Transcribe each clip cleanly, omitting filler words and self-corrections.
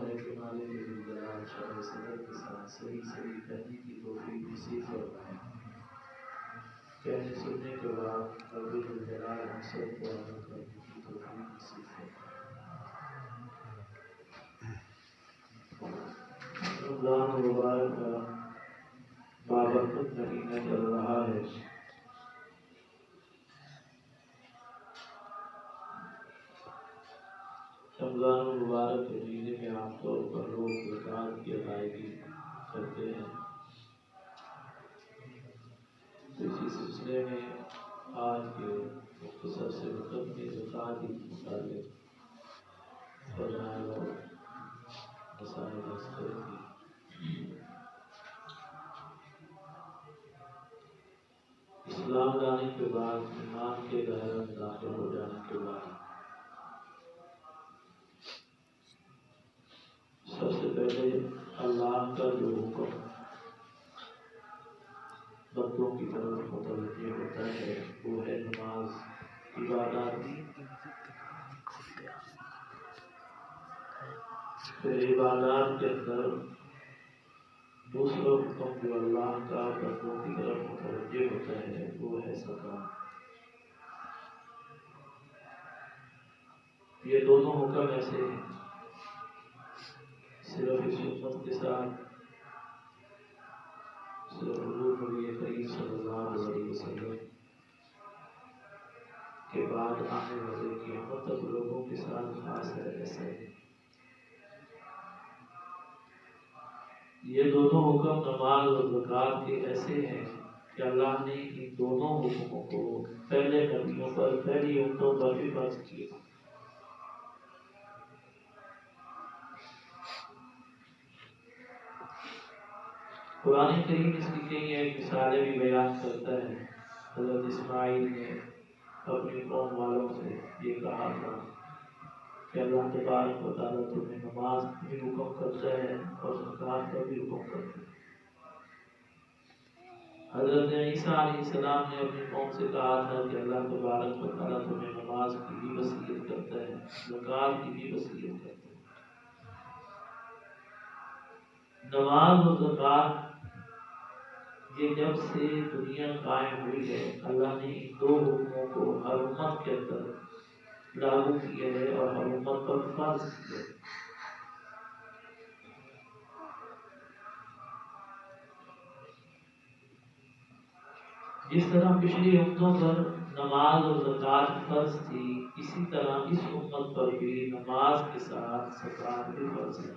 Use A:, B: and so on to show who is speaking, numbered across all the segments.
A: ہے کہ مالک ذوالجلال شرح صدر کے ساتھ صحیح کہنے کی توفیق نصیب فرمائے۔ کہنے سننے کے بعد رب ذوالجلال ہم سب کو عمل کرنے کی توفیق نصیب فرمائے۔ رمضان مبارک کا بابرکت مہینہ چل رہا ہے۔ رمضان المبارک کے مہینے میں عام طور پر لوگ زکوٰۃ کی ادائیگی کرتے ہیں، تو اسی سلسلے میں آج کے مختصر سے وقت میں زکوٰۃ کے متعلق فضائل اور مسائل عرض کریں گے۔ اسلام لانے کے بعد، ایمان کے دائرے میں داخل ہو جانے کے بعد سب سے پہلے اللہ کا جو حکم بندوں کی طرف متوجہ ہوتا ہے وہ ہے نماز، عبادات۔ پھر عبادات کے اندر دوسرا حکم جو اللہ کا بندوں کی طرف متوجہ ہوتا ہے وہ ہے زکوٰۃ۔ یہ دونوں حکم ایسے ہیں، صرف اس امت کے ساتھ صرف حضور نبی کریم صلی اللہ علیہ وسلم کے بعد آنے والے قیامت تک لوگوں کے ساتھ خاص ہے، ایسا ہے۔ یہ دونوں حکم نماز اور زکوٰۃ کے ایسے ہیں کہ اللہ نے ان دونوں حکموں کو پہلے نبیوں پر، پہلی امتوں پر بھی فرض کیا۔ قرآن کریم اس کی کئی ایک مثالیں بھی بیان کرتا ہے۔ حضرت اسماعیل نے اپنی قوم والوں سے یہ کہا تھا کہ اللہ تبارک و تعالیٰ تمہیں نماز بھی حکم کرتا ہے اور زکوٰۃ کا بھی حکم کرتا ہے۔ حضرت عیسیٰ علیہ السلام نے اپنی قوم سے کہا تھا کہ اللہ تبارک و تعالیٰ تمہیں نماز کی بھی وصیت کرتا ہے، زکوٰۃ کی بھی وصیت کرتا ہے۔ نماز اور زکوٰۃ یہ جب سے دنیا قائم ہوئی ہے، اللہ نے ان دو حکموں کو ہر امت کے اندر لاگو کیا ہے اور ہر امت پر فرض کیا ہے۔ جس طرح پچھلی امتوں پر نماز اور زکوٰۃ فرض تھی، اسی طرح اس امت پر بھی نماز کے ساتھ زکوٰۃ بھی فرض ہے۔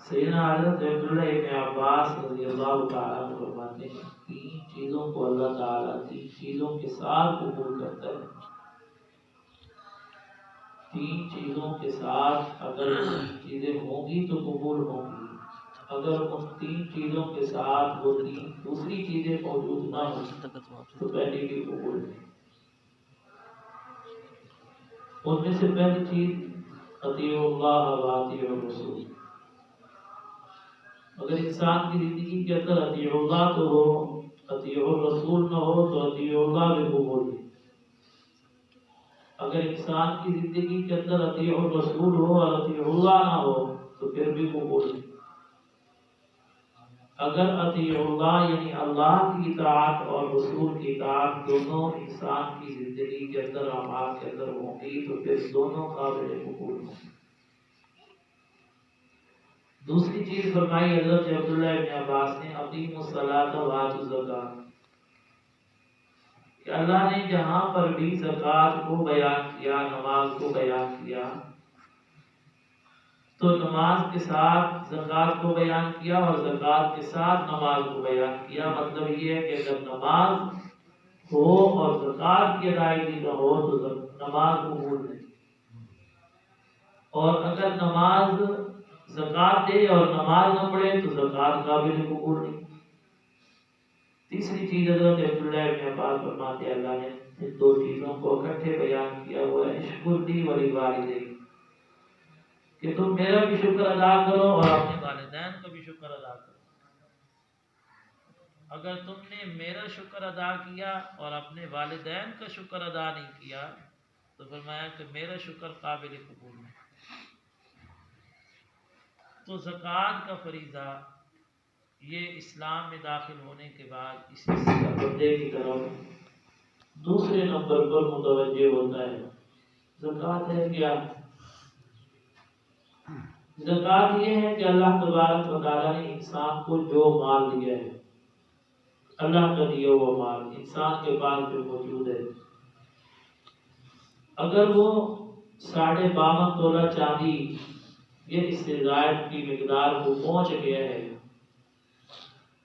A: سیدنا حضرت عبداللہ ابن عباس رضی اللہ تعالیٰ عنہ فرماتے ہیں، تین چیزوں کو اللہ تعالیٰ تین چیزوں کے ساتھ قبول کرتا ہے۔ تین چیزوں کے ساتھ اگر تین چیزیں ہوں گی تو قبول ہوں گی، اگر ان تین چیزوں کے ساتھ وہ تین دوسری چیزیں موجود نہ ہوں تو پہلی بھی قبول نہیں۔ ان میں سے پہلی چیز اطیعوا اللہ و اطیعوا الرسول۔ اگر انسان کی زندگی کے اندر اطیعوا اللہ تو ہو، اطیعوا الرسول نہ ہو تو اطیعوا اللہ بھی قبول نہیں۔ اگر انسان کی زندگی کے اندر اطیعوا الرسول ہو اور اطیعوا اللہ نہ ہو تو پھر بھی قبول نہیں۔ اگر اطیعوا اللہ یعنی اللہ کی اطاعت اور رسول کی اطاعت دونوں انسان کی زندگی کے اندر، اعمال کے اندر ہوں گی تو پھر دونوں قابل قبول ہوں گی۔ دوسری چیز فرمائی حضرت عبداللہ ابن عباس نے، اقیموا الصلاۃ وآتوا الزکاۃ، کہ اللہ نے جہاں پر بھی زکوٰۃ کو بیان کیا، نماز کو بیان کیا، تو نماز کے ساتھ زکوٰۃ کو بیان کیا اور زکوٰۃ کے ساتھ نماز کو بیان کیا۔ مطلب یہ ہے کہ اگر نماز ہو اور زکوٰۃ کی ادائیگی نہ ہو تو نماز قبول نہیں، اور اگر نماز زکوٰۃ دے اور نماز نہ پڑھے تو زکوٰۃ قابل قبول نہیں۔ تیسری چیز حضرت عبداللہ ابن عباس فرماتے ہیں، اللہ نے ان دو چیزوں کو اکٹھے بیان کیا ہوا ہے، اشکر لی ولوالدیک، کہ تم میرا بھی شکر ادا کرو اور اپنے والدین کا بھی شکر ادا کرو۔ اگر تم نے میرا شکر ادا کیا اور اپنے والدین کا شکر ادا نہیں کیا تو فرمایا کہ میرا شکر قابل قبول ہے۔ تو زکوٰۃ کا فریضہ یہ اسلام میں داخل ہونے کے بعد اس بندے کی طرف دوسرے نمبر پر متوجہ ہوتا ہے۔ زکوٰۃ ہے کیا؟ زکوٰۃ یہ ہے کہ اللہ تبارک و تعالیٰ نے انسان کو جو مال دیا ہے، اللہ کا دیا ہوا مال انسان کے پاس جو موجود ہے، اگر وہ 52.5 تولہ چاندی یہ اس سے زائد کی مقدار کو پہنچ گیا ہے،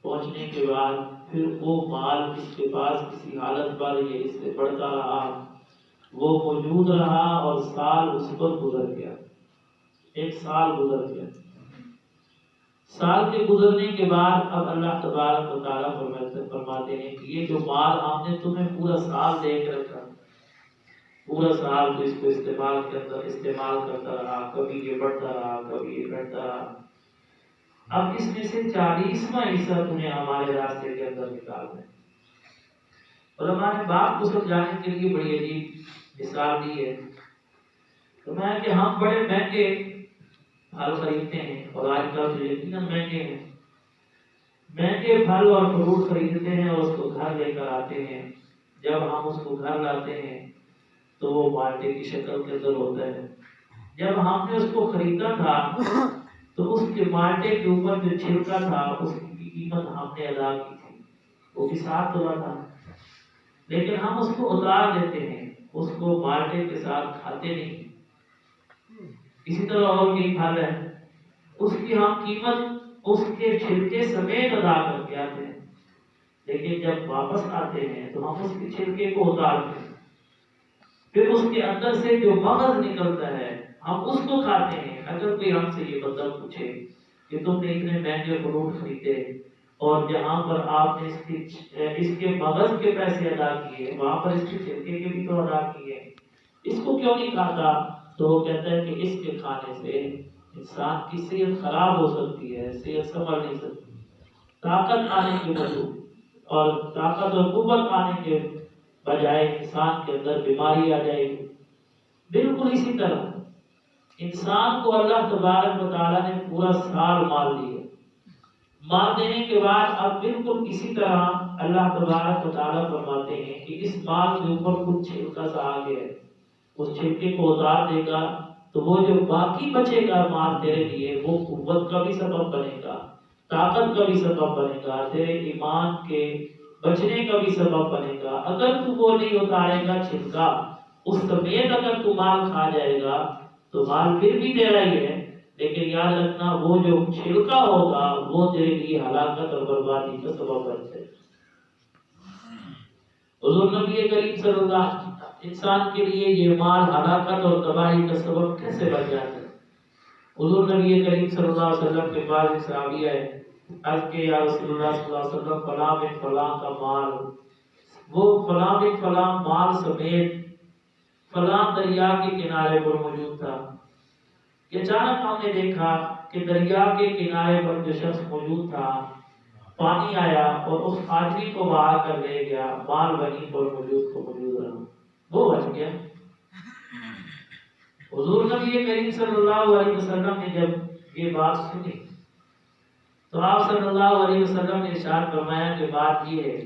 A: پہنچنے کے بعد پھر وہ مال اس کے پاس کسی حالت پر یہ اس سے بڑھتا رہا، وہ موجود رہا اور سال اس پر گزر گیا، 1 سال گزر گیا، سال کے گزرنے کے بعد اب اللہ تبارک و تعالیٰ فرماتے ہیں کہ یہ جو مال ہم نے تمہیں پورا سال دے کے رکھا، پورا سال تو اس کو استعمال کرتا رہا، کبھی یہ بڑھتا رہا، کبھی یہ گھٹتا رہا، اب اس میں سے 40واں حصہ تمہیں ہمارے راستے کے اندر نکالنا ہے۔ اور ہمارے باپ کو سمجھانے کے لیے بڑی عجیب مثال دی ہے، فرمایا کہ ہم بڑے مہنگے پھل خریدتے ہیں، اور آج کل تو یقیناً مہنگے ہیں، مہنگے پھل اور فروٹ خریدتے ہیں اور اس کو گھر لے کر آتے ہیں۔ جب ہم اس کو گھر لاتے ہیں تو وہ مالٹے کی شکل کے اندر ہوتا ہے۔ جب ہم نے اس کو خریدا تھا تو اس کے مالٹے کے اوپر جو چھلکا تھا اس کی قیمت ہم نے ادا کی تھی، وہ بھی 7 تولہ تھا، لیکن ہم اس کو اتار دیتے ہیں، اس کو مالٹے کے ساتھ کھاتے نہیں۔ اسی طرح اور بھی پھل ہے، اس کی ہم قیمت اس کے چھلکے سمیت ادا کر کے آتے ہیں، لیکن جب واپس آتے ہیں تو ہم اس کے چھلکے کو اتارتے ہیں، پھر اس کے اندر سے جو مغز نکلتا ہے ہم اس کو کھاتے ہیں۔ اگر کوئی ہم سے یہ بندہ پوچھے کہ تم نے اتنے مہنگے فروٹ خریدے اور جہاں پر آپ نے اس کے مغز کے پیسے ادا کیے، وہاں پر اس کے چھلکے کے بھی تو ادا کیے، اس کو کیوں نہیں کھاتا؟ تو وہ کہتا ہے کہ اس کے کھانے سے انسان کی صحت خراب ہو سکتی ہے، صحت سنبھل نہیں سکتی، طاقت آنے کی وجہ اور طاقت اور قوت آنے کے بجائے انسان کے اندر بیماری آ جائے گی۔ بالکل اسی طرح انسان کو اللہ تبارک و تعالیٰ نے پورا سال مال دیا، مال دینے کے بعد اب بالکل اسی طرح اللہ تبارک و تعالیٰ فرماتے ہیں کہ اس مال کے اوپر کچھ چھلکا سا آ گیا ہے، اس چھلکے کو اتار دے گا تو وہ جو باقی بچے گا مال تیرے لیے وہ قوت کا بھی سبب بنے گا، طاقت کا بھی سبب بنے گا، تیرے ایمان کے بچنے کا بھی سبب بنے گا۔ اگر تو وہ نہیں اتارے گا چھلکا، اس سمیت اگر تو مال کھا جائے گا تو مال پھر بھی تیرا ہی ہے، لیکن یاد رکھنا وہ جو چھلکا ہوگا وہ تیرے لیے ہلاکت اور بربادی کا سبب بن جائے گا۔ حضور نبی کریم صلی اللہ علیہ وسلم انسان کے لیے یہ مال ہلاکت اور تباہی کا سبب کیسے بن جاتا ہے؟ حضور نبی کریم صلی اللہ علیہ وسلم کے پاس ایک صحابی ہے، عرض کہ یا رسول اللہ صلی اللہ علیہ وسلم فلاں بن فلاں کا مال، وہ فلاں بن فلاں مال سمیت فلاں دریا کے کنارے پر موجود تھا کہ اچانک ہم نے دیکھا کہ دریا کے کنارے پر جو شخص موجود تھا پانی آیا اور اس آدمی کو بہا کر لے گیا، مال وہیں پر موجود رہا، وہ بچ گیا۔ حضور نبی کریم صلی اللہ علیہ وسلم نے جب یہ بات سنی تو آپ صلی اللہ علیہ وسلم نے ارشاد فرمایا کہ بات یہ ہے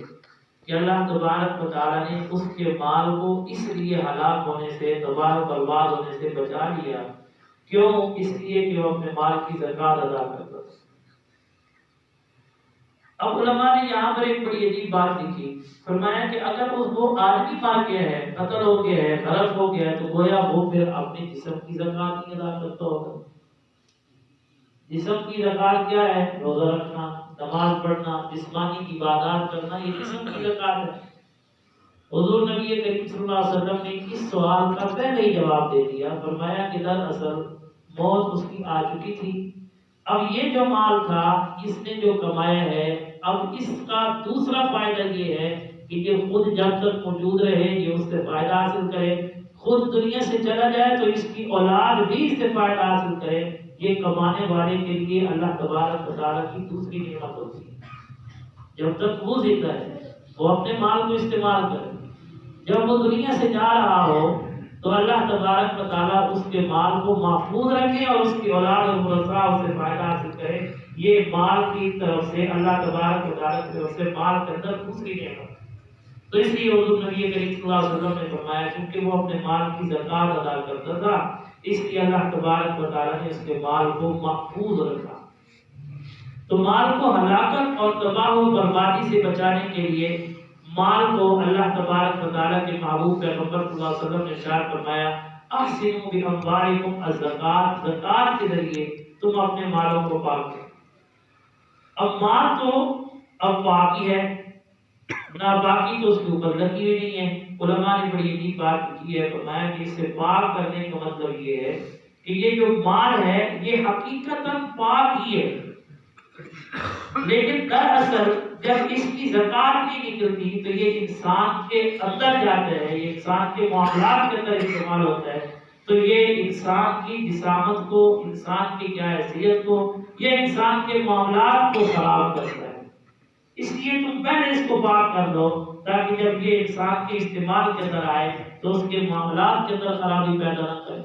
A: کہ اللہ تبارک و تعالیٰ نے اس کے مال کو اس لیے ہلاک ہونے سے، تباہ و برباد ہونے سے بچا لیا، کیوں؟ اس لیے کہ وہ اپنے مال کی زکوٰۃ ادا کرتا تھا۔ اب علماء نے یہاں پر ایک بڑی عجیب بات لکھی، فرمایا کہ اگر وہ آدمی مار گیا ہے، قتل ہو گیا ہے، غرق ہو گیا ہے، تو گویا وہ پھر اپنے جسم کی زکوٰۃ نہیں ادا کرتا ہوگا۔ جسم کی زکوٰۃ کیا ہے؟ روزہ رکھنا، نماز پڑھنا، جسمانی عبادات کرنا، یہ جسم کی زکوٰۃ ہے۔ حضور نبی کریم صلی اللہ علیہ وسلم نے اس سوال کا پہلے ہی جواب دے دیا، فرمایا کہ دراصل موت اس کی آ چکی تھی، اب یہ جو مال تھا اس نے جو کمایا ہے، اب اس کا دوسرا فائدہ یہ ہے کہ یہ خود جب تک موجود رہے، یہ اس سے فائدہ حاصل کرے، خود دنیا سے چلا جائے تو اس کی اولاد بھی اس سے فائدہ حاصل کرے۔ یہ کمانے والے کے لیے اللہ تبارک و تعالیٰ کی دوسری نعمت ہوتی ہے۔ جب تک وہ زندہ ہے وہ اپنے مال کو استعمال کرے، جب وہ دنیا سے جا رہا ہو تو تو اللہ تبارک و تعالیٰ اس کے مال کو محفوظ رکھے اور اس کی اولاد اور ورثہ اسے فائدہ حاصل کرے. یہ مال کی طرف سے اللہ تبارک و تعالیٰ کی طرف سے مال کے اندر دوسری نعمت. تو اس لیے حضور نبی کریم صلی اللہ علیہ وسلم نے فرمایا چونکہ وہ اپنے مال کی زکات ادا کرتا تھا اس لیے اللہ تبارک و تعالیٰ نے اس کے مال کو محفوظ رکھا. تو مال کو ہلاکت اور تباہ و بربادی سے بچانے کے لیے مال کو اللہ تبارک و تعالیٰ کے محبوب پیغمبر صلی اللہ علیہ وسلم نے ارشاد فرمایا احسنوا باموالکم الزکات، زکات کے ذریعے تم اپنے مالوں کو پاک کرو. اب مال تو اب پاکی ہے، نہ باقی تو اس کے اوپر لگی ہوئی نہیں ہے. علماء نے بڑی عجیب بات کی ہے، فرمایا کہ اس سے پاک کرنے کا مطلب یہ ہے کہ یہ جو مال ہے یہ حقیقتاً پاک ہی ہے، لیکن دراصل جب اس کی زکات نہیں نکلتی تو یہ انسان کے اندر جاتا ہے، یہ انسان کے معاملات کے اندر استعمال ہوتا ہے. تو یہ انسان کی جسامت کو، انسان کی کیا حیثیت کو، یہ انسان کے معاملات کو خراب کرتا ہے. اس لیے تم پہلے اس کو پاک کر دو تاکہ جب یہ انسان کے استعمال کے اندر آئے تو اس کے معاملات کے اندر خرابی پیدا نہ کرے.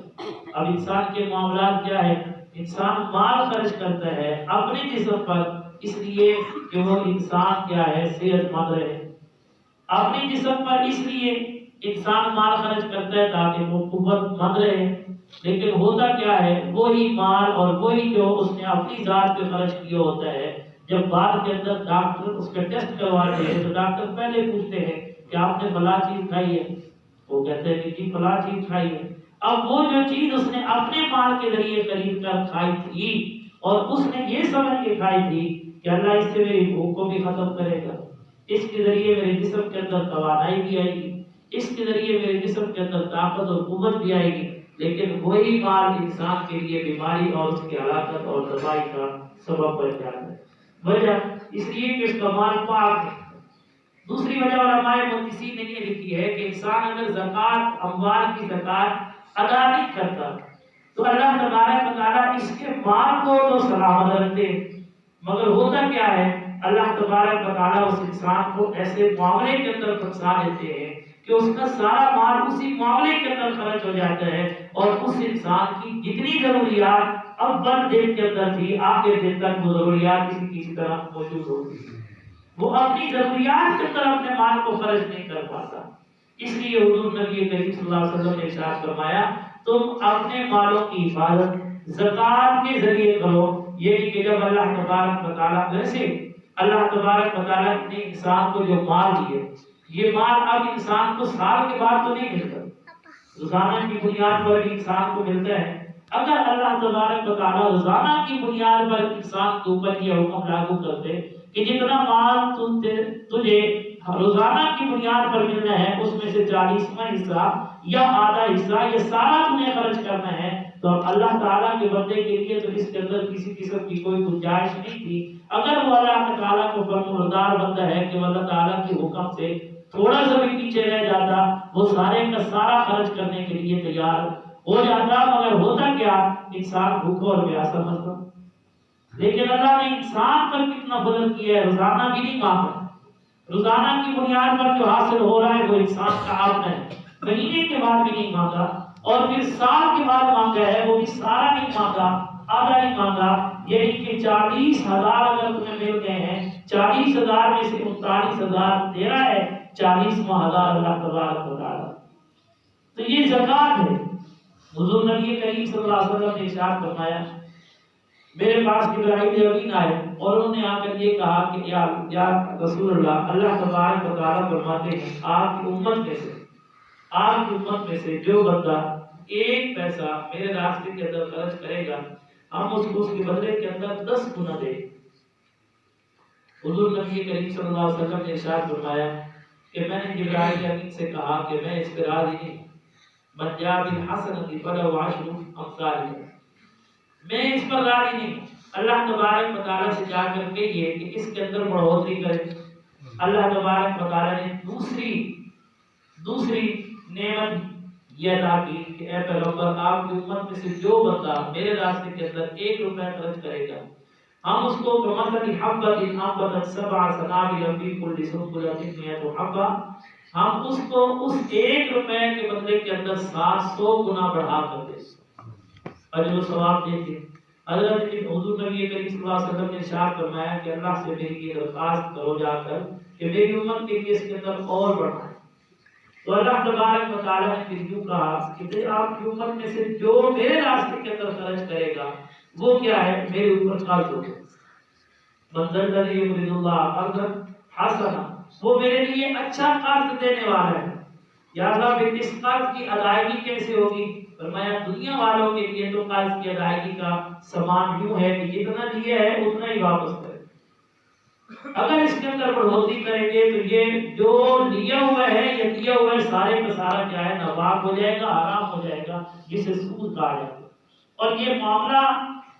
A: اب انسان کے معاملات کیا ہے؟ انسان مال خرچ کرتا ہے اپنے جسم پر اس لیے کہ وہ انسان کیا ہے؟ صحت مند رہے. اپنے جسم پر اس لیے انسان مال خرچ کرتا ہے تاکہ وہ قوت مند رہے. لیکن ہوتا کیا ہے؟ وہی مال اور وہی جو اس نے اپنی ذات پہ خرچ کیا ہوتا ہے، جب بعد کے اندر ڈاکٹر اس کا ٹیسٹ کرواتے ہیں تو ڈاکٹر پہلے پوچھتے ہیں کہ آپ نے فلاں چیز کھائی ہے، وہ کہتے ہیں کہ جی فلاں چیز کھائی ہے. اب وہ جو چیز اس نے اپنے مال کے ذریعے خرید کر کھائی تھی اور اس نے یہ سمجھ کے کھائی تھی کہ اللہ اس سے میری بھوک کو بھی ختم کرے گا، اس کے ذریعے میرے جسم کے اندر توانائی بھی آئے گی، اس کے ذریعے میرے جسم کے اندر طاقت اور قوت بھی آئے گی، لیکن وہی مال انسان کے لیے بیماری اور اس کی ہلاکت اور تباہی کا سبب بن جاتا ہے. وجہ اس لیے کہ اس کا مال پاک ہے. دوسری وجہ علماء محدثین نے یہ لکھی ہے کہ انسان اگر زکات، اموال کی زکات ادا نہیں کرتا تو اللہ تبارک و تعالیٰ اس کے مال کو تو سلامت رکھتے، مگر ہوتا کیا ہے؟ اللہ تبارک و تعالیٰ اس انسان کو ایسے معاملے کے اندر پھنسا دیتے ہیں کہ اس کا سارا مال اسی معاملے کے اندر خرچ ہو جاتا ہے اور اس انسان کی جتنی ضروریات اول دن کے اندر تھی آخر دن تک وہ ضروریات کسی طرح موجود ہوتی، وہ اپنی ضروریات کے اندر اپنے مال کو خرچ نہیں کر پاتا. اس لیے حضور نبی کریم صلی اللہ علیہ وسلم نے ارشاد فرمایا تم اپنے مالوں کی حفاظت زکات کے ذریعے کرو. یہ کہ جب اللہ تبارک و تعالیٰ ویسے اللہ تبارک و تعالیٰ نے انسان کو جو مال دیے، یہ مال اب انسان کو سال کے بعد تو نہیں ملتا، روزانہ کی بنیاد پر انسان کو ملتا ہے. اگر اللہ تبارک و تعالیٰ روزانہ کی بنیاد پر انسان کے اوپر یہ حکم لاگو کرتے کہ جتنا مال تجھے روزانہ کی بنیاد پر ملنا ہے اس میں سے 40واں حصہ یا آدھا حصہ یہ سارا تمہیں خرچ کرنا ہے، تو اللہ تعالیٰ کے بندے کے لیے تو اس کے اندر کسی قسم کی کوئی گنجائش نہیں تھی. اگر وہ اللہ تعالیٰ کو فرمانبردار بندہ ہے کہ وہ اللہ تعالیٰ کے حکم سے تھوڑا سا بھی پیچھے رہ جاتا، وہ سارے کا سارا خرچ کرنے کے لیے تیار ہو جاتا، مگر ہوتا کیا؟ انسان بھوکا اور پیاسا مرتا. لیکن اللہ نے انسان پر کتنا فضل کیا ہے، روزانہ بھی نہیں مانگا. روزانہ کی بنیاد پر جو حاصل ہو رہا ہے وہ انسان کا آپ ہے، مہینے کے بعد بھی نہیں مانگا اور پھر سال کے بعد مانگا ہے وہ بھی سارا نہیں مانگا، آدھا نہیں مانگا. یعنی کہ 40,000 اگر تمہیں مل گئے ہیں، 40,000 میں سے 39,000 تیرا ہے، 40واں ہزار اللہ تبارک و تعالیٰ. تو یہ زکات ہے. حضور نبی کریم صلی اللہ علیہ وسلم نے ارشاد فرمایا میرے پاس جبرائیل امین آئے اور انہوں نے آ کر یہ کہا کہ یا رسول اللہ، اللہ تبارک و تعالیٰ فرماتے ہیں آپ کی امت میں سے جو بندہ 1 پیسہ میرے راستے کے اندر خرچ کرے گا ہم اس کو اس کے بدلے کے اندر 10 گنا دیں. حضور نبی کریم صلی اللہ علیہ وسلم نے ارشاد فرمایا کہ میں نے جبرائیل امین سے کہا کہ میں اس پہ راضی نہیں، من جاء بالحسنۃ فلہ عشر امثالها، میں اس پر راضی نہیں. اللہ تبارک و تعالیٰ سے جا کر کے یہ کہ اس کے اندر بڑھوتری کرے. اللہ تبارک و تعالیٰ نے دوسری نعمت یہ ادا کی کہ اے پیغمبر آپ کی امت میں سے جو بندہ میرے راستے کے اندر 1 روپے خرچ کرے گا ہم اس کو کمثل حبۃ انبتت سبع سنابل فی کل سنبلۃ مئۃ حبۃ، ہم اس کو اس 1 روپے کے بدلے کے اندر 700 گنا بڑھا کر دیں، اجر و ثواب دیتے۔ حضرت حضور نبی کریم صلی اللہ علیہ وسلم نے ارشاد فرمایا کہ اللہ سے میری یہ درخواست کرو جا کر کہ میری امت کے لیے اس کے اندر اور بڑھائیں۔ تو اللہ تبارک و تعالیٰ نے پھر یوں کہا کہ آپ کی امت میں سے جو میرے راستے کے اندر خرچ کرے گا وہ کیا ہے، میرے اوپر قرض ہوگا۔ من ذا الذی یقرض اللہ قرضا حسنا، وہ میرے لیے اچھا قرض دینے والا ہے۔ یا اللہ پھر اس قرض کی ادائیگی کیسے ہوگی؟ فرمایا دنیا والوں کے لیے تو قرض کی ادائیگی کا سامان یوں ہے کہ جتنا دیا ہے اتنا ہی واپس کرے، اگر اس کے اندر بڑھوتری کریں گے تو یہ جو لیا ہوا ہے یا دیا ہوا ہے سارے کا سارا کیا ہے، ناپاک ہو جائے گا، حرام ہو جائے گا، جسے سود کہا جاتا ہے۔ اور یہ معاملہ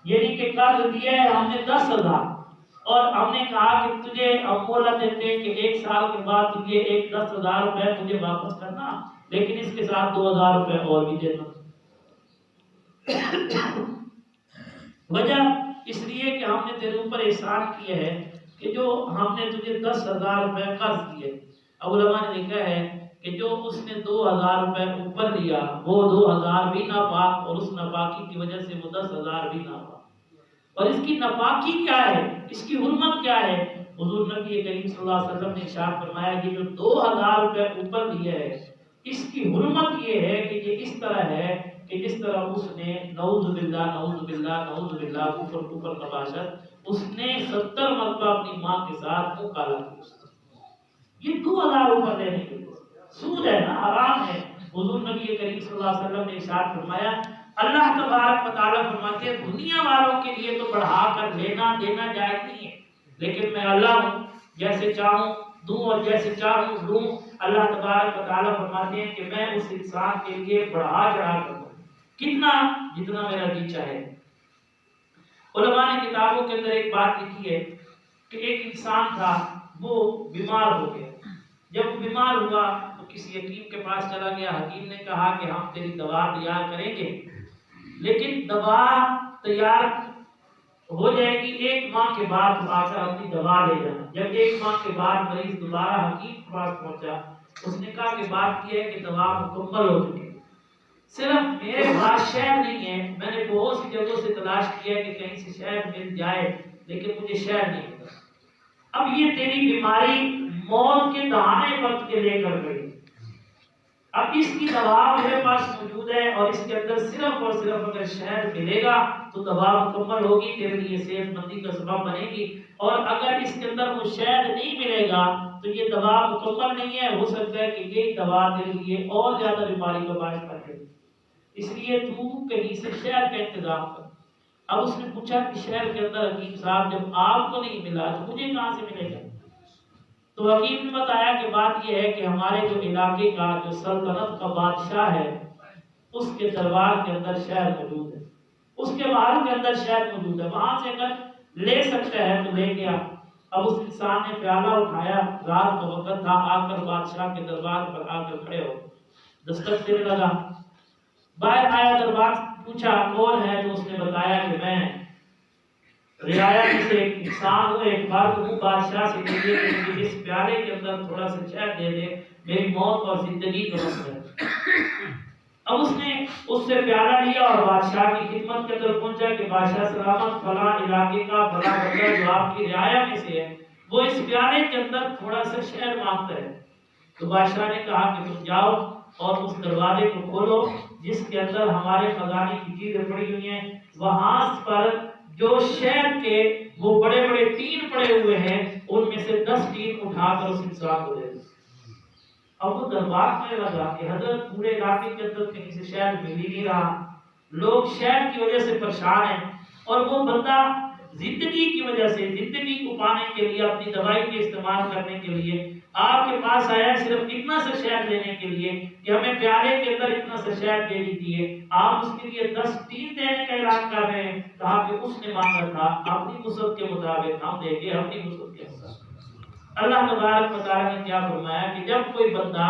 A: یعنی کہ قرض دیا ہے ہم نے 10,000 اور ہم نے کہا کہ تجھے اب مہلت دیتے ہیں کہ 1 سال کے بعد تجھے 10,000 روپے مجھے واپس کرنا، لیکن اس کے ساتھ 2,000 روپے اور بھی دینا۔ وجہ اس لیے کہ ہم نے تیرے اوپر احسان کیا ہے کہ جو ہم نے تجھے 10,000 روپے قرض دیے۔ اب علماء نے لکھا ہے کہ جو اس نے 2,000 روپے اوپر لیا وہ 2,000 بھی ناپاک، اور اس ناپاکی کی وجہ سے وہ 10,000 بھی ناپاک۔ اور اس کی ناپاکی کیا ہے، اس کی حرمت کیا ہے؟ حضور نبی کریم صلی اللہ علیہ وسلم نے ارشاد فرمایا کہ جو 2,000 روپے اوپر لیا ہے اس کی حرمت یہ ہے کہ یہ اس طرح ہے کہ جس طرح اس نے نعوذ باللہ نعوذ باللہ نعوذ باللہ کفر نباشت اس نے 70 مرتبہ اپنی ماں کے ساتھ منہ کالا کیا۔ یہ 2,000 روپے لینے کے لیے سود ہے نا، حرام ہے۔ حضور نبی کریم صلی اللہ علیہ وسلم نے ارشاد فرمایا، اللہ تبارک و تعالیٰ فرماتے ہیں دنیا والوں کے لیے تو بڑھا کر لینا دینا جائز نہیں ہے، لیکن میں اللہ ہوں، جیسے چاہوں دوں اور جیسے چاہوں لوں۔ اللہ تبارک و تعالیٰ فرماتے ہیں کہ میں اس انسان کے لیے بڑھا چڑھا کر دوں، کتنا جتنا میرا جی چاہے۔ علماء نے کتابوں کے اندر ایک بات لکھی ہے کہ ایک انسان تھا، وہ بیمار ہو گیا۔ جب وہ بیمار ہوا تو کسی حکیم کے پاس چلا گیا۔ حکیم نے کہا کہ ہم تیری دوا تیار کریں گے، لیکن دوا تیار ہو جائے گی 1 ماہ کے بعد آ کر اپنی دوا لے جانا۔ جب 1 ماہ کے بعد مریض دوبارہ حکیم کے پاس پہنچا، اس نے کہا کہ بات یہ ہے کہ دوا مکمل ہو چکی ہے، صرف میرے پاس شہد نہیں ہے، میں نے بہت سی جگہوں سے تلاش کیا کہ کہیں سے شہد مل جائے لیکن مجھے شہد نہیں ملا۔ اب یہ تیری بیماری موت کے دہانے پر تجھے لے کر گئی، اب اس کی دوا میرے پاس موجود ہے اور اس کے اندر صرف اور صرف اگر شہد ملے گا تو دوا مکمل ہوگی، تیرے لیے صحت مندی کا سبب بنے گی، اور اگر اس کے اندر وہ شہد نہیں ملے گا تو یہ دوا مکمل نہیں ہے، ہو سکتا ہے کہ یہی دوا تیرے لیے اور زیادہ بیماری کا باعث بن جائے، اس لیے تو کہیں سے شہد کا انتظام کر۔ اب اس نے پوچھا کہ شہر کے اندر حکیم صاحب جب آپ کو نہیں ملا تو مجھے کہاں سے ملے گا؟ تو حکیم نے بتایا کہ بات یہ ہے کہ ہمارے جو علاقے کا جو سلطنت کا بادشاہ ہے اس کے دربار کے اندر شہر موجود ہے، اس کے محل کے اندر شہر موجود ہے، وہاں سے اگر لے سکتا ہے تو لے گیا۔ اب اس انسان نے پیالہ اٹھایا، رات کا وقت تھا، آ کر بادشاہ کے دربار پر آ کر کھڑے ہو، دستک دینے لگا، باہر آیا، دربار پوچھا کون ہے، تو اس نے بتایا کہ میں رعایا سے ایک انسان ہوں، ایک بار تو بادشاہ سے کہیے کہ مجھے اس پیالے کے اندر تھوڑا سا شہد دے دے، میری موت اور زندگی کا مسئلہ ہے۔ اب اس نے اس سے پیالہ لیا اور بادشاہ کی خدمت کے اندر پہنچا کہ بادشاہ سلامت فلاں علاقے کا بڑا بندہ جو آپ کی رعایا میں سے ہے وہ اس پیالے کے اندر تھوڑا سا شہد مانگتا ہے۔ تو بادشاہ نے کہا کہ تم جاؤ اور اس دروازے کو کھولو جس کے اندر ہمارے خزانے کی چیزیں پڑی ہوئی ہیں، وہاں پر جو شہد کے وہ بڑے بڑے ٹین پڑے ہوئے ہیں ان میں سے 10 ٹین اٹھا کر اس انسان کو دے دو۔ اب وہ دربار میں لگا کہ حضرت پورے علاقے کے اندر کہیں سے شہد مل ہی نہیں رہا، لوگ شہد کی وجہ سے پریشان ہیں، اور وہ بندہ زندگی کی وجہ سے زندگی کو پانے کے لیے اپنی دوائی کے استعمال کرنے کے لیے آپ کے پاس آیا صرف اتنا سا شہد لینے کے لیے کہ ہمیں پیالے کے اندر اتنا سا شہد دے دیجیے، آپ اس کے لیے 10 ٹین دینے کا اعلان کر رہے ہیں۔ کہا کہ اس نے مانگا تھا اپنی وسعت کے مطابق ہم دیں گے، اپنی وسعت کے مطابق۔ اللہ تبارک و تعالیٰ نے کیا فرمایا کہ جب کوئی بندہ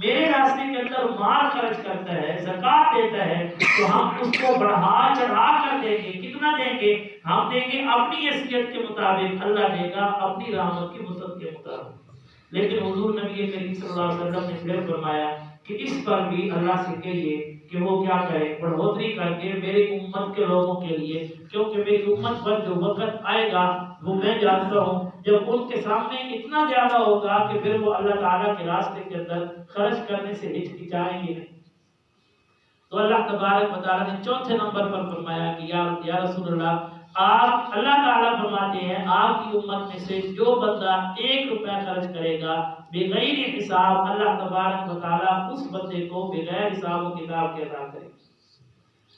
A: میرے راستے کے اندر مال خرچ کرتا ہے، زکات دیتا ہے، تو ہم اس کو بڑھا چڑھا کر دیں گے۔ کتنا دیں گے؟ ہم دیں گے اپنی حیثیت کے مطابق، اللہ دے گا اپنی رحمت کی وسعت کے مطابق۔ لیکن حضور نبی کریم صلی اللہ علیہ وسلم نے پھر فرمایا کہ اس پر بھی اللہ سے کہیے کہ وہ کیا کرے، بڑھوتری کر کے میری امت کے لوگوں کے لیے، کیونکہ میری امت پر جو وقت آئے گا وہ میں جانتا ہوں، جب ان کے سامنے اتنا زیادہ ہوگا کہ پھر وہ اللہ تعالیٰ کے راستے کے اندر خرچ کرنے سے ہچکچائیں گے نہیں۔ تو اللہ تبارک و تعالیٰ نے چوتھے نمبر پر فرمایا کہ یا رسول اللہ، آپ، اللہ تعالیٰ فرماتے ہیں آپ کی امت میں سے جو بندہ 1 روپیہ خرچ کرے گا بغیر حساب، اللہ تبارک و تعالیٰ اس بندے کو بغیر حساب و کتاب کے عطا کرے۔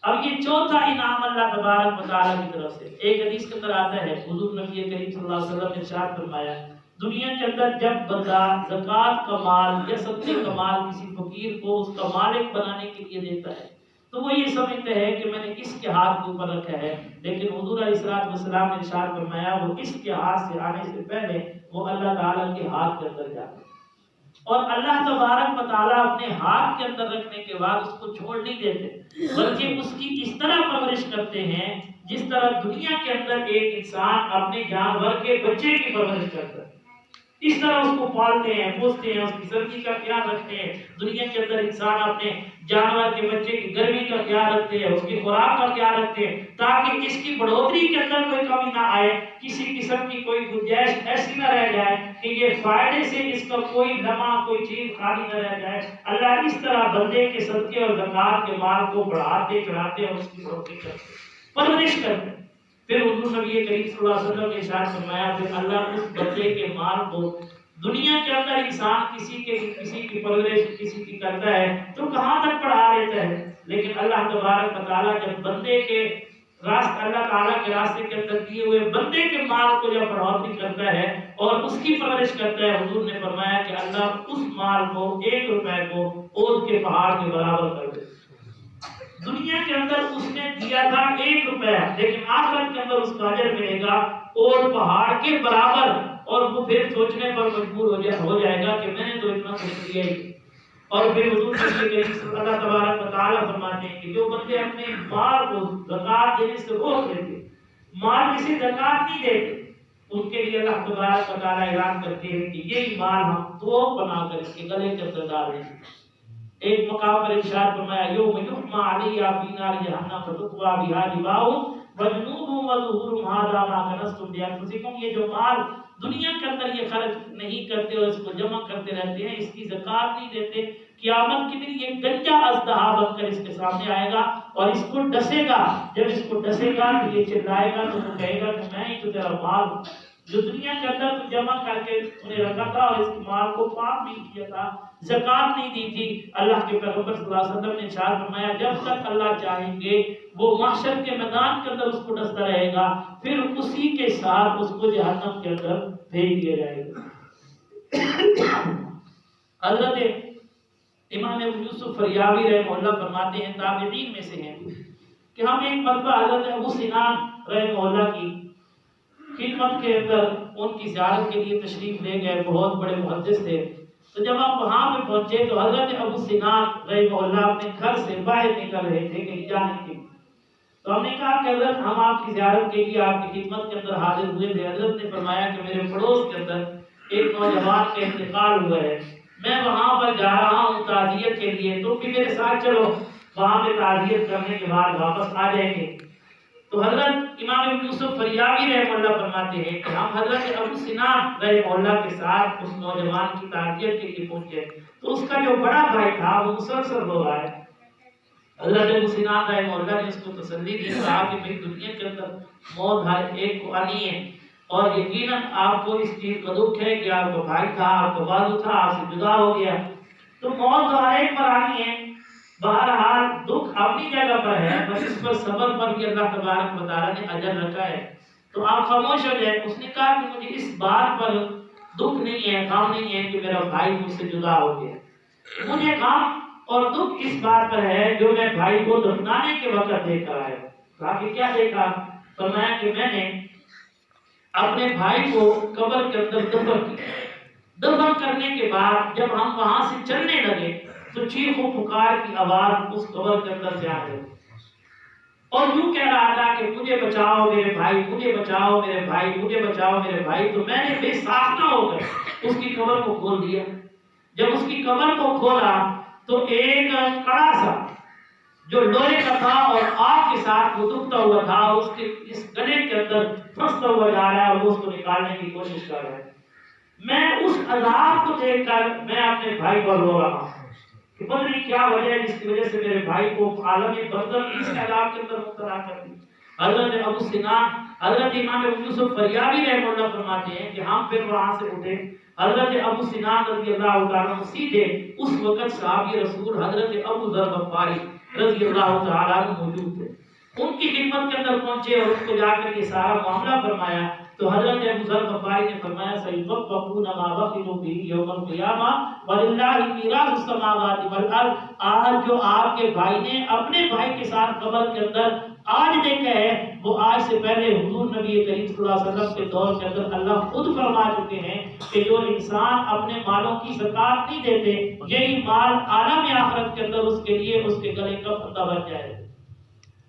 A: اب یہ چوتھا انعام اللہ تبارک و تعالیٰ کی طرف سے۔ ایک حدیث کے اندر آتا ہے، حضور نبی کریم صلی اللہ علیہ وسلم نے ارشاد فرمایا، دنیا کے اندر جب بندہ زکوٰۃ کا مال یا صدقے کا مال کسی فقیر کو اس کا مالک بنانے کے لیے دیتا ہے تو وہ یہ سمجھتے ہیں کہ میں نے اس کے ہاتھ کے اوپر رکھا ہے، لیکن حضور علیہ السلام نے ارشاد فرمایا وہ اس کے ہاتھ سے آنے سے پہلے وہ اللہ تعالیٰ کے ہاتھ کے اندر جاتا ہے، اور اللہ تبارک و تعالیٰ اپنے ہاتھ کے اندر رکھنے کے بعد اس کو چھوڑ نہیں دیتے، بلکہ اس کی اس طرح پرورش کرتے ہیں جس طرح دنیا کے اندر ایک انسان اپنے جانور کے بچے کی پرورش کرتا ہے، اس طرح اس کو پالتے ہیں، پوستے ہیں، اس کی سبزی کا خیال رکھتے ہیں۔ دنیا کے اندر انسان اپنے جانور کے بچے کی گرمی کا خیال رکھتے ہیں، اس کی خوراک کا خیال رکھتے ہیں، تاکہ اس کی بڑھوتری کے اندر کوئی کمی نہ آئے، کسی قسم کی کوئی گنجائش ایسی نہ رہ جائے کہ یہ فائدے سے اس کا کوئی لمحہ کوئی چیز خالی نہ رہ جائے۔ اللہ اس طرح بندے کے صدقے اور زکوٰۃ کے مال کو بڑھاتے چڑھاتے اور اس کی بڑھوتری کرتے، پرورش کرتے۔ پھر حضور نبی کریم صلی اللہ علیہ وسلم نے ارشاد فرمایا، پھر اللہ اس بندے کے مال کو، دنیا کے اندر انسان کسی کی پرورش کسی کی کرتا ہے تو کہاں تک بڑھا لیتا ہے، لیکن اللہ تبارک و تعالیٰ جب بندے کے راستہ، اللہ تعالیٰ کے راستے کے اندر دیے ہوئے بندے کے مال کو جب بڑھوتری کرتا ہے اور اس کی پرورش کرتا ہے، حضور نے فرمایا کہ اللہ اس مال کو 1 روپے کو اونٹ کے پہاڑ کے برابر کر دے۔ دنیا کے اندر اس نے دیا تھا 1 روپیہ، لیکن آخرت کے اندر اس کا اجر ملے گا اور پہاڑ کے برابر، اور وہ پھر سوچنے پر مجبور ہو جائے گا کہ میں نے تو اتنا کچھ دیا ہی۔ اور پھر حضور اللہ تبارک و تعالیٰ فرماتے ہیں کہ جو بندے اپنے مال کو زکوٰۃ دینے سے روک لیتے، مال کسی زکوٰۃ نہیں دیتے، ان کے لیے اللہ تبارک و تعالیٰ اعلان کرتے ہیں کہ یہی مال ہم توپ بنا کر اس کے گلے کے اندر ڈال دیں گے۔ ایک مقام پر ارشاد فرمایا، یوم یحمى علیہا فی نار جہنم فتقوی بہا جباہہم وجنوبہم وظہورہم ھذا ما کنزتم لانفسکم۔ یہ جو مال دنیا کے اندر یہ خرچ نہیں کرتے اور اس کو جمع کرتے رہتے ہیں، اس کی زکوٰۃ نہیں دیتے، قیامت کے دن یہ گنجا اژدہا بن کر اس کے سامنے آئے گا اور اس کو ڈسے گا۔ جب اس کو ڈسے گا تو یہ چلائے گا، تو وہ کہے گا کہ میں ہی تو تیرا مال ہوں جو دنیا کے اندر تو جمع کر کے انہیں رکھا تھا اور اس مال کو پاک نہیں کیا تھا، زکوٰۃ نہیں دی تھی۔ اللہ کے پیغمبر صلی اللہ علیہ وسلم نے ارشاد فرمایا، جب تک اللہ چاہیں گے وہ محشر کے میدان کے اندر اس کو ڈستا رہے گا، پھر اسی کے ساتھ اس کو جہنم کے اندر بھیج دیا جائے گا۔ حضرت امام ابو یوسف فریابی رحمہ اللہ فرماتے ہیں، تابعین میں سے ہیں، کہ ہم ایک مرتبہ حضرت ابو سنان رحمہ اللہ کی خدمت کے اندر ان کی زیارت کے لیے تشریف لے گئے، بہت بڑے محدث تھے۔ تو جب ہم وہاں پہ پہنچے تو حضرت ابو سنان رحمہ اللہ اپنے گھر سے باہر نکل رہے تھے کہیں جانے کے لیے۔ تو ہم نے کہا کہ حضرت ہم آپ کی زیارت کے لیے آپ کی خدمت کے اندر حاضر ہوئے تھے۔ حضرت نے فرمایا کہ میرے پڑوس کے اندر ایک نوجوان کا انتقال ہوا ہے، میں وہاں پر جا رہا ہوں تعزیت کے لیے، تو بھی میرے ساتھ چلو، وہاں پہ تعزیت کرنے کے بعد واپس آ جائیں گے۔ تو حضرت امام ابو یوسف فریابی رحمہ اللہ فرماتے ہیں کہ ہم حضرت ابو سنان رحمہ اللہ کے ساتھ اس نوجوان کی تعزیت کے لیے پہنچے، تو اس کا جو بڑا بھائی تھا وہ مسلسل رو رہا ہے۔ حضرت ابو سنان رحمہ اللہ نے اس کو تسلی دی، کہا کہ بھئی دنیا کے اندر موت ہر ایک کو آنی ہے، اور یقیناً آپ کو اس چیز کا دکھ ہے کہ آپ کا بھائی تھا، آپ کا والد تھا، آپ سے جدا ہو گیا، تو موت تو ہر ایک پر آنی ہے۔ بہرحال دکھ اپنی جگہ پر ہے، بس اس پر صبر پر بھی اللہ تبارک و تعالیٰ نے اجر رکھا ہے، تو آپ خاموش ہو جائیں۔ اس نے کہا کہ مجھے اس بات پر دکھ نہیں ہے، غم نہیں ہے کہ میرا بھائی مجھ سے جدا ہو گیا، مجھے غم اور دکھ اس بات پر ہے جو میں بھائی کو دفنانے کے وقت دیکھ کر آیا۔ کہا کہ کیا دیکھا؟ فرمایا کہ میں نے اپنے بھائی کو قبر کے اندر دفن کیا، دفن کرنے کے بعد جب ہم وہاں سے چلنے لگے تو چیخ و پکار کی آواز اس قبر کے اندر سے آ گئی اور یوں کہہ رہا تھا کہ مجھے بچاؤ میرے بھائی، مجھے بچاؤ میرے بھائی، مجھے بچاؤ میرے بھائی۔ تو میں نے بے ساختہ ہو کر اس کی قبر کو کھول دیا۔ جب اس کی قبر کو کھولا تو ایک کڑا سا جو لوہے کا تھا اور آگ کے ساتھ وہ دکھتا ہوا تھا، اس کے اس گلے کے اندر پھنستا ہوا جا رہا ہے اور وہ اس کو نکالنے کی کوشش کر رہا ہے۔ میں اس عذاب کو دیکھ کر میں اپنے بھائی پر رو رہا ہوں کہ پتہ نہیں کیا وجہ ہے جس کی وجہ سے میرے بھائی کو عالم برزخ اس عذاب کے اندر مبتلا کر دی۔ حضرت ابو سنان، حضرت امام ابو یوسف فریابی رحمہ اللہ فرماتے ہیں کہ ہم پھر وہاں سے اٹھے۔ حضرت ابو سنان رضی اللہ تعالیٰ عنہ سیدھے اس وقت صحابی رسول حضرت ابو ذر غفاری رضی اللہ تعالیٰ عنہ موجود تھے، ان کی خدمت کے اندر پہنچے اور ان کو جا کر یہ سارا معاملہ فرمایا تو حضرت ابو ذر غفاری نے فرمایا سیطبقون ما بخلوا به یوم القیامہ وللہ میراث السماوات والارض۔ آج جو آپ کے بھائی نے اپنے بھائی کے ساتھ قبر کے اندر آج دیکھا ہے، وہ آج سے پہلے حضور نبی کریم صلی اللہ علیہ وسلم کے دور کے اندر اللہ خود فرما چکے ہیں کہ جو انسان اپنے مالوں کی زکات نہیں دیتے، یہی مال عالم آخرت کے اندر اس کے لیے اس کے گلے کا پھندا بن جائے۔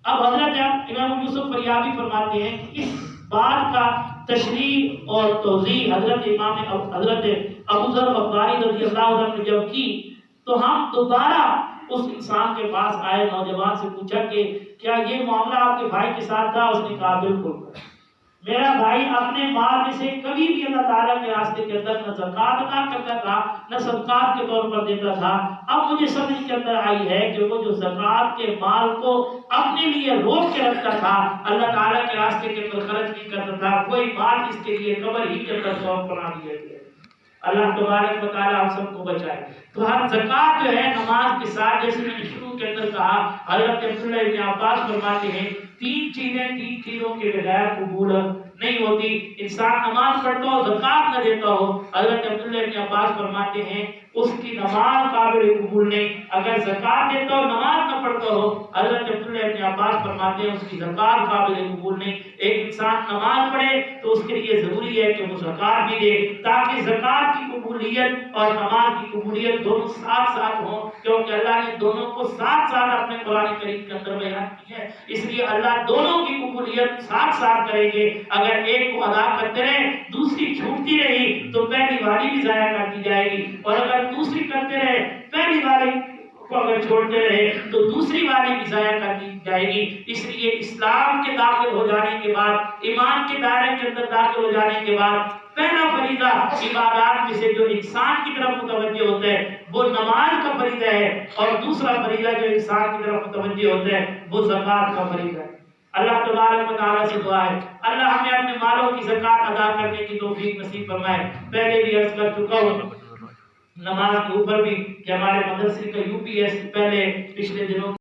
A: اب حضرت امام یوسف فریابی فرماتے ہیں کہ اس بات کا تشریح اور توضیح حضرت ابو ذر غفاری رضی اللہ عنہ نے جب کی تو ہم دوبارہ اس انسان کے پاس آئے، نوجوان سے پوچھا کہ کیا یہ معاملہ آپ کے بھائی کے ساتھ تھا؟ اس نے کہا بالکل، میرا بھائی اپنے مال میں سے کبھی بھی اللہ تعالیٰ کے راستے کے اندر نہ زکات ادا کرتا تھا نہ صدقات کے طور پر دیتا تھا۔ اب مجھے سمجھ کے اندر آئی ہے کہ وہ جو زکات کے مال کو اپنے لیے روک کے رکھتا تھا، اللہ تعالیٰ کے راستے کے اندر خرچ نہیں کرتا تھا، کوئی مال اس کے لیے قبر ہی کے اندر شوق بنا دیا گیا۔ اللہ تبارک و تعالیٰ ہم سب کو بچائے۔ تو ہر زکات جو ہے نماز کے ساتھ، جیسے میں نے شروع کے اندر کہا، حضرت عبداللہ ابن عباس فرماتے ہیں تین چیزوں کے بغیر قبول نہیں ہوتی۔ انسان نماز پڑھتا ہو زکات نہ دیتا ہو، حضرت عبداللہ ابن عباس فرماتے ہیں اس کی نماز قابل قبول نہیں۔ اگر زکات دیتا ہو نماز نہ پڑھتا ہو، حضرت عبداللہ ابن عباس فرماتے ہیں اس کی زکات قابل قبول نہیں۔ ایک انسان نماز پڑھے تو اس کے لیے ضروری ہے کہ وہ زکات بھی دے، تاکہ زکات کی قبولیت اور نماز کی قبولیت دونوں ساتھ ساتھ ہوں، کیونکہ اللہ نے دونوں کو ساتھ ساتھ اپنے قرآن کریم کے اندر بیان کی ہے، اس لیے اللہ دونوں کی قبولیت ساتھ ساتھ کریں گے۔ اگر ایک کو ادا کرتے رہے دوسری چھوٹتی رہی تو پہلی والی بھی ضائع کر دی جائے گی، اور اگر دوسری کرتے رہے پہلی والی کو اگر چھوڑتے رہے تو دوسری والی بھی ضائع کر دی جائے گی۔ اس لیے اسلام کے داخل ہو جانے کے بعد، ایمان کے دائرے کے اندر داخل ہو جانے کے بعد پہلا فریضہ عبادات میں سے جو انسان کی طرف متوجہ ہوتا ہے وہ نماز کا فریضہ ہے، اور دوسرا فریضہ جو انسان کی طرف متوجہ ہوتا ہے وہ زکات کا فریضہ ہے۔ اللہ تبارک و تعالیٰ سے دعا ہے اللہ ہمیں اپنے مالوں کی زکات ادا کرنے کی توفیق نصیب فرمائے۔ پہلے بھی عرض کر چکا ہوں نماز کے اوپر بھی کہ ہمارے مدرسے کا UPSC پہلے پچھلے دنوں